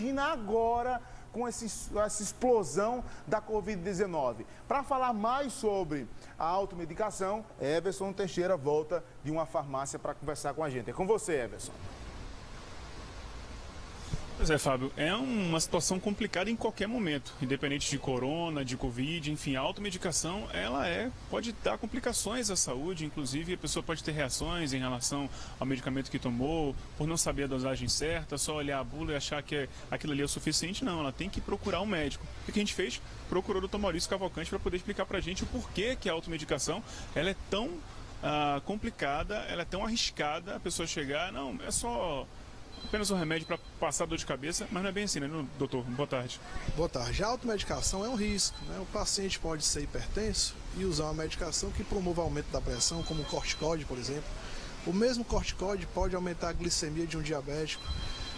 Imagina agora com essa explosão da Covid-19. Para falar mais sobre a automedicação, Everson Teixeira volta de uma farmácia para conversar com a gente. É com você, Everson. Pois é, Fábio, é uma situação complicada em qualquer momento, independente de corona, de covid, enfim, a automedicação, pode dar complicações à saúde, inclusive a pessoa pode ter reações em relação ao medicamento que tomou, por não saber a dosagem certa, só olhar a bula e achar que aquilo ali é o suficiente. Não, ela tem que procurar um médico. O que a gente fez? Procurou o Dr. Maurício Cavalcante para poder explicar para a gente o porquê que a automedicação ela é tão complicada, ela é tão arriscada, a pessoa chegar, não, é só apenas um remédio para passar dor de cabeça, mas não é bem assim, né, doutor? Boa tarde. Boa tarde. A automedicação é um risco, né? O paciente pode ser hipertenso e usar uma medicação que promova aumento da pressão, como o corticoide, por exemplo. O mesmo corticoide pode aumentar a glicemia de um diabético.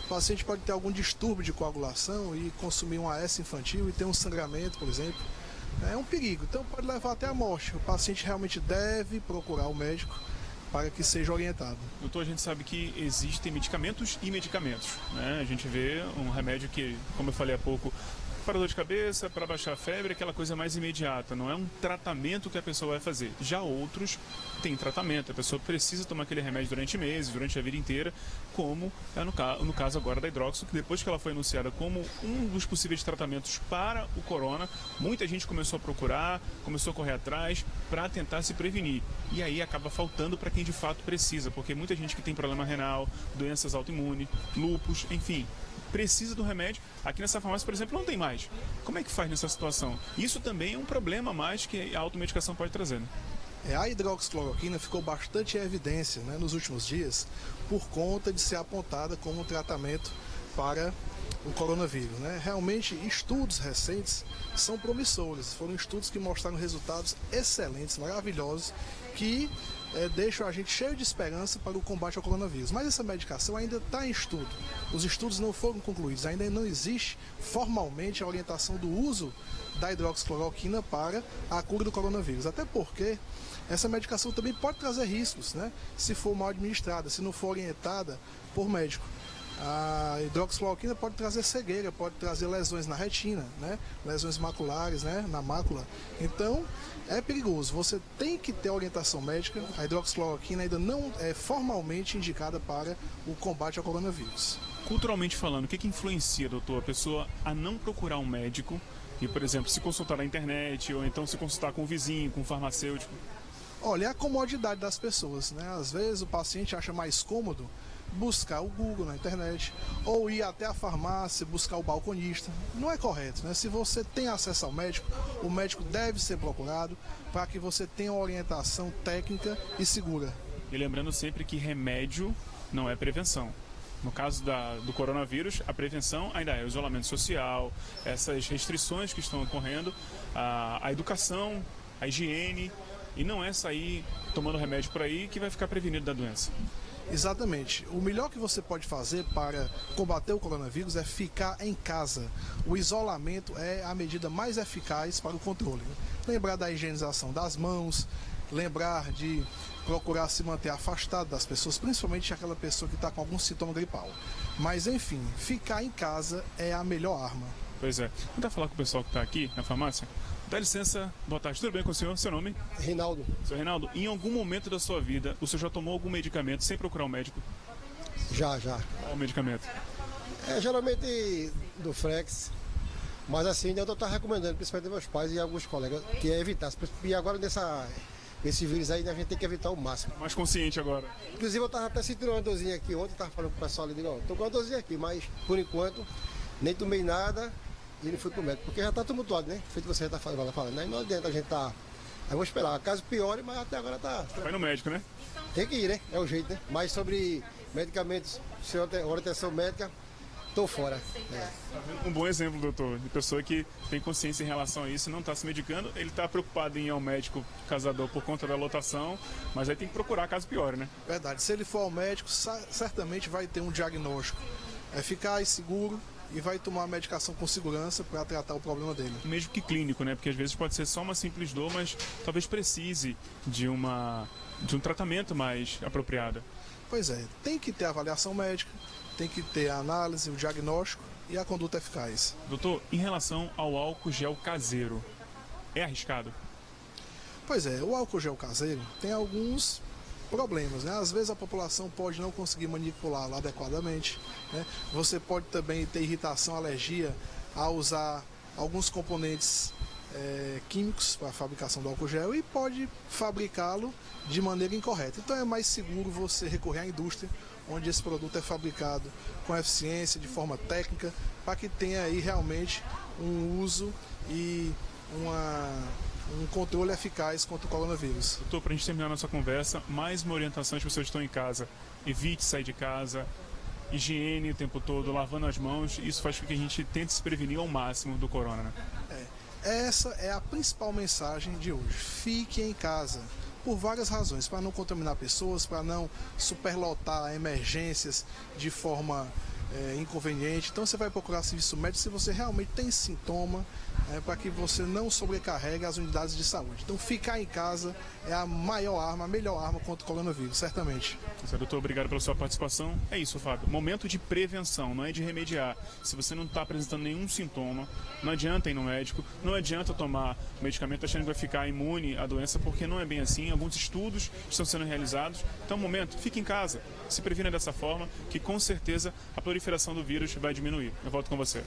O paciente pode ter algum distúrbio de coagulação e consumir um AS infantil e ter um sangramento, por exemplo. É um perigo, então pode levar até a morte. O paciente realmente deve procurar o médico para que seja orientado. Doutor, a gente sabe que existem medicamentos e medicamentos, né? A gente vê um remédio que, como eu falei há pouco, para dor de cabeça, para baixar a febre, aquela coisa mais imediata, não é um tratamento que a pessoa vai fazer. Já outros têm tratamento, a pessoa precisa tomar aquele remédio durante meses, durante a vida inteira, como é no caso agora da hidroxo, que depois que ela foi anunciada como um dos possíveis tratamentos para o corona, muita gente começou a procurar, começou a correr atrás para tentar se prevenir. E aí acaba faltando para quem de fato precisa, porque muita gente que tem problema renal, doenças autoimunes, lúpus, enfim, precisa do remédio. Aqui nessa farmácia, por exemplo, não tem mais. Como é que faz nessa situação? Isso também é um problema a mais que a automedicação pode trazer, né? A hidroxicloroquina ficou bastante em evidência, né, nos últimos dias por conta de ser apontada como um tratamento para o coronavírus, né? Realmente, estudos recentes são promissores. Foram estudos que mostraram resultados excelentes, maravilhosos, que deixam a gente cheio de esperança para o combate ao coronavírus. Mas essa medicação ainda está em estudo. Os estudos não foram concluídos. Ainda não existe formalmente a orientação do uso da hidroxicloroquina para a cura do coronavírus. Até porque essa medicação também pode trazer riscos, né? Se for mal administrada, se não for orientada por médico. A hidroxicloroquina pode trazer cegueira, pode trazer lesões na retina, né? Lesões maculares, né? Na mácula. Então, é perigoso. Você tem que ter orientação médica. A hidroxicloroquina ainda não é formalmente indicada para o combate ao coronavírus. Culturalmente falando, o que influencia, doutor, a pessoa a não procurar um médico e, por exemplo, se consultar na internet ou então se consultar com o vizinho, com o farmacêutico? Olha, é a comodidade das pessoas, né? Às vezes o paciente acha mais cômodo buscar o Google na internet ou ir até a farmácia buscar o balconista. Não é correto, né? Se você tem acesso ao médico, o médico deve ser procurado para que você tenha uma orientação técnica e segura. E lembrando sempre que remédio não é prevenção. No caso do coronavírus, a prevenção ainda é o isolamento social, essas restrições que estão ocorrendo, a educação, a higiene, e não é sair tomando remédio por aí que vai ficar prevenido da doença. Exatamente. O melhor que você pode fazer para combater o coronavírus é ficar em casa. O isolamento é a medida mais eficaz para o controle. Lembrar da higienização das mãos, lembrar de procurar se manter afastado das pessoas, principalmente aquela pessoa que está com algum sintoma gripal. Mas enfim, ficar em casa é a melhor arma. Pois é. Vou tentar falar com o pessoal que está aqui na farmácia. Dá licença, boa tarde, tudo bem com o senhor? Seu nome? Reinaldo. Seu Reinaldo, em algum momento da sua vida, o senhor já tomou algum medicamento sem procurar um médico? Já. Qual o medicamento? Geralmente do Frex, mas assim, eu estou recomendando, principalmente meus pais e alguns colegas, que é evitar. E agora esse vírus aí, a gente tem que evitar o máximo. Mais consciente agora. Inclusive eu estava até sentindo uma dorzinha aqui ontem, estava falando com o pessoal ali, digo, estou com uma dorzinha aqui, mas por enquanto nem tomei nada. E não fui pro médico, porque já está tumultuado, né? Feito você já está falando, né? Não adianta a gente tá. Aí vamos esperar, caso piore, mas até agora tá. Vai no médico, né? Tem que ir, né? É o jeito, né? Mas sobre medicamentos, se orientação médica, tô fora. Um bom exemplo, doutor, de pessoa que tem consciência em relação a isso e não está se medicando. Ele está preocupado em ir ao médico casador por conta da lotação, mas aí tem que procurar caso piore, né? Verdade. Se ele for ao médico, certamente vai ter um diagnóstico eficaz, seguro, e vai tomar a medicação com segurança para tratar o problema dele. Mesmo que clínico, né? Porque às vezes pode ser só uma simples dor, mas talvez precise de um tratamento mais apropriado. Pois é, tem que ter avaliação médica, tem que ter a análise, o diagnóstico e a conduta eficaz. Doutor, em relação ao álcool gel caseiro, é arriscado? Pois é, o álcool gel caseiro tem alguns problemas, né? Às vezes a população pode não conseguir manipulá-lo adequadamente, né? Você pode também ter irritação, alergia a usar alguns componentes químicos para a fabricação do álcool gel e pode fabricá-lo de maneira incorreta. Então é mais seguro você recorrer à indústria, onde esse produto é fabricado com eficiência, de forma técnica, para que tenha aí realmente um uso e um controle eficaz contra o coronavírus. Doutor, para a gente terminar nossa conversa, mais uma orientação às pessoas que estão em casa. Evite sair de casa, higiene o tempo todo, lavando as mãos. Isso faz com que a gente tente se prevenir ao máximo do corona, né? Essa é a principal mensagem de hoje. Fique em casa, por várias razões, para não contaminar pessoas, para não superlotar emergências de forma inconveniente. Então você vai procurar serviço médico se você realmente tem sintoma, para que você não sobrecarregue as unidades de saúde. Então ficar em casa é a maior arma, a melhor arma contra o coronavírus, certamente. Doutor, obrigado pela sua participação. É isso, Fábio. Momento de prevenção, não é de remediar. Se você não está apresentando nenhum sintoma, não adianta ir no médico, não adianta tomar medicamento achando que vai ficar imune à doença, porque não é bem assim. Alguns estudos estão sendo realizados. Então, momento, fique em casa. Se previna dessa forma, que com certeza a proliferação do vírus vai diminuir. Eu volto com você.